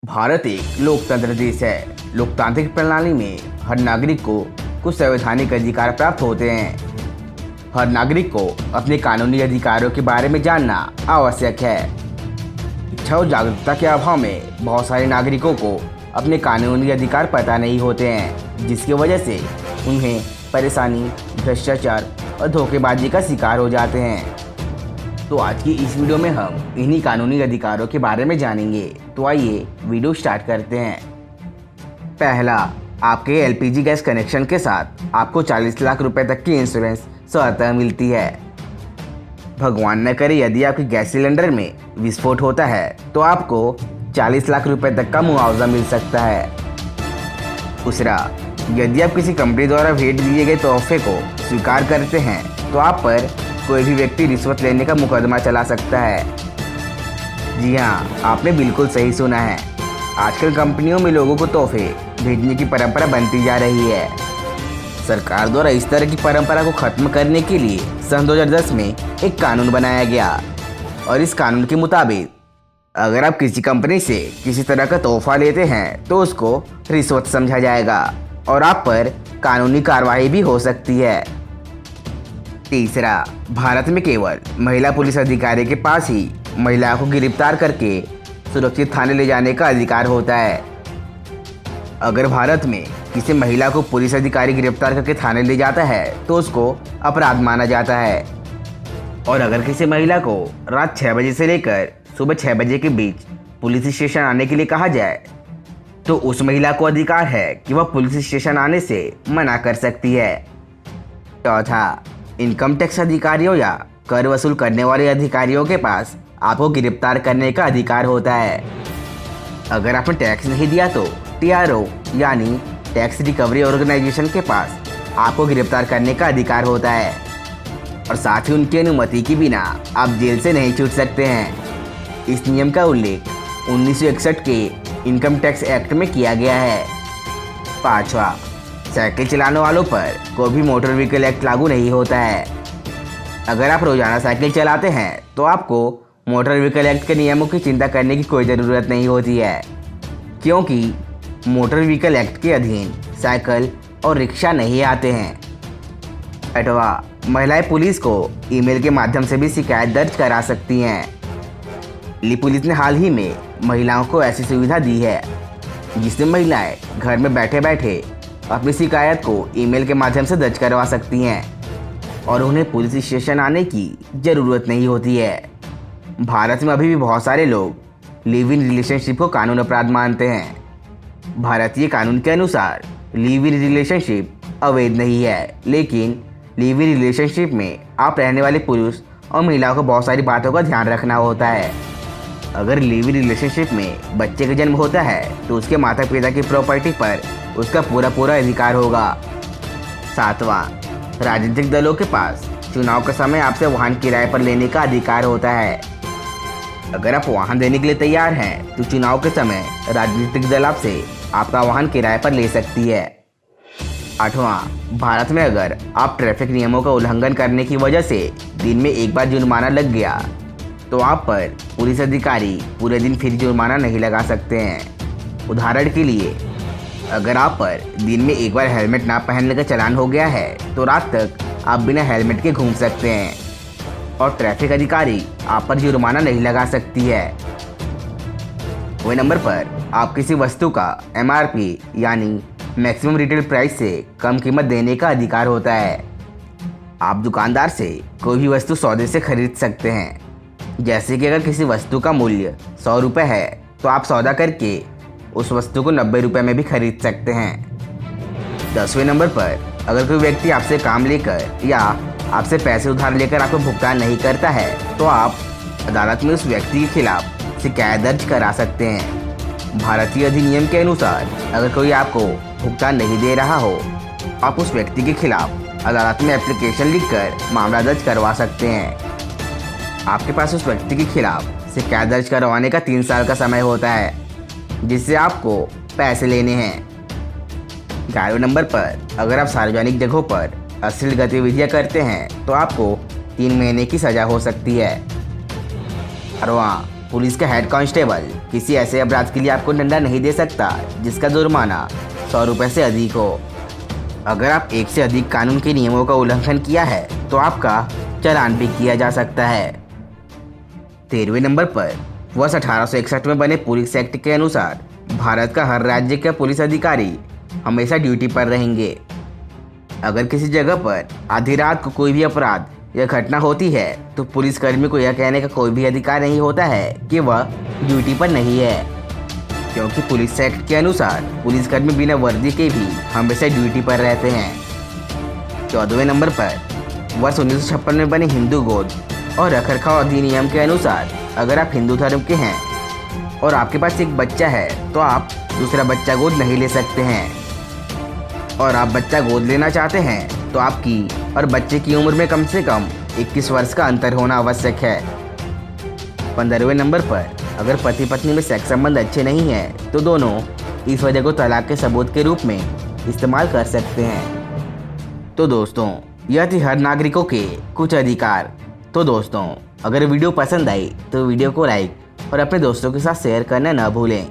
भारत एक लोकतंत्र देश है। लोकतांत्रिक प्रणाली में हर नागरिक को कुछ संवैधानिक अधिकार प्राप्त होते हैं। हर नागरिक को अपने कानूनी अधिकारों के बारे में जानना आवश्यक है। शिक्षा और जागरूकता के अभाव में बहुत सारे नागरिकों को अपने कानूनी अधिकार पता नहीं होते हैं, जिसकी वजह से उन्हें परेशानी, भ्रष्टाचार और धोखेबाजी का शिकार हो जाते हैं। तो आज की इस वीडियो में हम इन्हीं कानूनी अधिकारों के बारे में जानेंगे। तो आइए वीडियो स्टार्ट करते हैं। पहला, आपके एलपीजी गैस कनेक्शन के साथ आपको 40 लाख रुपए तक की इंश्योरेंस स्वतः मिलती है। भगवान न करे यदि आपके गैस सिलेंडर में विस्फोट होता है तो आपको 40 लाख रुपए तक का मुआवजा मिल सकता है। दूसरा, यदि आप किसी कंपनी द्वारा भेंट दिए गए तोहफे को स्वीकार करते हैं तो आप पर कोई भी व्यक्ति रिश्वत लेने का मुकदमा चला सकता है। जी हाँ, आपने बिल्कुल सही सुना है। आजकल कंपनियों में लोगों को तोहफे भेजने की परंपरा बनती जा रही है। सरकार द्वारा इस तरह की परंपरा को खत्म करने के लिए सन 2010 में एक कानून बनाया गया और इस कानून के मुताबिक अगर आप किसी कंपनी से किसी तरह का तोहफा लेते हैं तो उसको रिश्वत समझा जाएगा और आप पर कानूनी कार्रवाई भी हो सकती है। तीसरा, भारत में केवल महिला पुलिस अधिकारी के पास ही महिला को गिरफ्तार करके सुरक्षित थाने ले जाने का अधिकार होता है। अगर भारत में किसी महिला को पुलिस अधिकारी गिरफ्तार करके थाने ले जाता है तो उसको अपराध माना जाता है। और अगर किसी महिला को रात 6 बजे से लेकर सुबह 6 बजे के बीच पुलिस स्टेशन आने के लिए कहा जाए तो उस महिला को अधिकार है कि वह पुलिस स्टेशन आने से मना कर सकती है। चौथा, इनकम टैक्स अधिकारियों या कर वसूल करने वाले अधिकारियों के पास आपको गिरफ्तार करने का अधिकार होता है। अगर आपने टैक्स नहीं दिया तो टीआरओ यानी टैक्स रिकवरी ऑर्गेनाइजेशन के पास आपको गिरफ्तार करने का अधिकार होता है और साथ ही उनकी अनुमति के बिना आप जेल से नहीं छूट सकते हैं। इस नियम का उल्लेख 1961 के इनकम टैक्स एक्ट में किया गया है। पांचवा, साइकिल चलाने वालों पर कोई भी मोटर व्हीकल एक्ट लागू नहीं होता है। अगर आप रोजाना साइकिल चलाते हैं तो आपको मोटर व्हीकल एक्ट के नियमों की चिंता करने की कोई ज़रूरत नहीं होती है, क्योंकि मोटर व्हीकल एक्ट के अधीन साइकिल और रिक्शा नहीं आते हैं। छठवां, महिलाएं पुलिस को ईमेल के माध्यम से भी शिकायत दर्ज करा सकती हैं। दिल्ली पुलिस ने हाल ही में महिलाओं को ऐसी सुविधा दी है जिससे महिलाएं घर में बैठे बैठे अपनी शिकायत को ईमेल के माध्यम से दर्ज करवा सकती हैं और उन्हें पुलिस स्टेशन आने की ज़रूरत नहीं होती है। भारत में अभी भी बहुत सारे लोग लिव इन रिलेशनशिप को कानून अपराध मानते हैं। भारतीय कानून के अनुसार लिव इन रिलेशनशिप अवैध नहीं है, लेकिन लिव इन रिलेशनशिप में आप रहने वाले पुरुष और महिलाओं को बहुत सारी बातों का ध्यान रखना होता है। अगर लिव इन रिलेशनशिप में बच्चे का जन्म होता है तो उसके माता पिता की प्रॉपर्टी पर उसका पूरा अधिकार होगा। सातवां, राजनीतिक दलों के पास चुनाव के समय आपसे वाहन किराए पर लेने का अधिकार होता है। अगर आप वाहन देने के लिए तैयार हैं तो चुनाव के समय राजनीतिक दल आपसे आपका वाहन किराए पर ले सकती है। आठवां, भारत में अगर आप ट्रैफिक नियमों का उल्लंघन करने की वजह से दिन में एक बार जुर्माना लग गया तो आप पर पुलिस अधिकारी पूरे दिन फिर जुर्माना नहीं लगा सकते हैं। उदाहरण के लिए, अगर आप पर दिन में एक बार हेलमेट ना पहनने का चालान हो गया है तो रात तक आप बिना हेलमेट के घूम सकते हैं और ट्रैफिक अधिकारी आप पर जुर्माना नहीं लगा सकती है। 9वें नंबर पर आप किसी वस्तु का एमआरपी यानी मैक्सिमम रिटेल प्राइस से कम कीमत देने का अधिकार होता है। आप दुकानदार से कोई भी वस्तु सौदे से खरीद सकते हैं। जैसे कि अगर किसी वस्तु का मूल्य 100 रुपये है तो आप सौदा करके उस वस्तु को 90 रुपये में भी खरीद सकते हैं। 10वें नंबर पर अगर कोई व्यक्ति आपसे काम लेकर या आपसे पैसे उधार लेकर आपको भुगतान नहीं करता है तो आप अदालत में उस व्यक्ति के खिलाफ शिकायत दर्ज करा सकते हैं। भारतीय अधिनियम के अनुसार अगर कोई आपको भुगतान नहीं दे रहा हो आप उस व्यक्ति के खिलाफ अदालत में एप्लीकेशन लिखकर मामला दर्ज करवा सकते हैं। आपके पास उस व्यक्ति के खिलाफ शिकायत दर्ज करवाने का 3 साल का समय होता है जिससे आपको पैसे लेने हैं। 11वें नंबर पर अगर आप सार्वजनिक जगहों पर अश्लील गतिविधियां करते हैं तो आपको 3 महीने की सज़ा हो सकती है। 12वां, पुलिस का हेड कांस्टेबल किसी ऐसे अपराध के लिए आपको दंडा नहीं दे सकता जिसका जुर्माना 100 रुपये से अधिक हो। अगर आप एक से अधिक कानून के नियमों का उल्लंघन किया है तो आपका चालान भी किया जा सकता है। 13वें नंबर पर वर्ष 1861 में बने पुलिस एक्ट के अनुसार भारत का हर राज्य का पुलिस अधिकारी हमेशा ड्यूटी पर रहेंगे। अगर किसी जगह पर आधी रात को कोई भी अपराध या घटना होती है तो पुलिसकर्मी को यह कहने का कोई भी अधिकार नहीं होता है कि वह ड्यूटी पर नहीं है, क्योंकि पुलिस एक्ट के अनुसार पुलिसकर्मी बिना वर्दी के भी हमेशा ड्यूटी पर रहते हैं। 14वें नंबर पर वर्ष 1956 में बने हिंदू गोद और रखरखाव अधिनियम के अनुसार अगर आप हिंदू धर्म के हैं और आपके पास एक बच्चा है तो आप दूसरा बच्चा गोद नहीं ले सकते हैं, और आप बच्चा गोद लेना चाहते हैं तो आपकी और बच्चे की उम्र में कम से कम 21 वर्ष का अंतर होना आवश्यक है। 15वें नंबर पर अगर पति पत्नी में सेक्स संबंध अच्छे नहीं हैं तो दोनों इस वजह को तलाक के सबूत के रूप में इस्तेमाल कर सकते हैं। तो दोस्तों, यह थी हर नागरिकों के कुछ अधिकार। तो दोस्तों, अगर वीडियो पसंद आई तो वीडियो को लाइक और अपने दोस्तों के साथ शेयर करना न भूलें,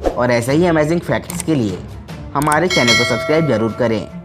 और ऐसे ही अमेजिंग फैक्ट्स के लिए हमारे चैनल को सब्सक्राइब जरूर करें।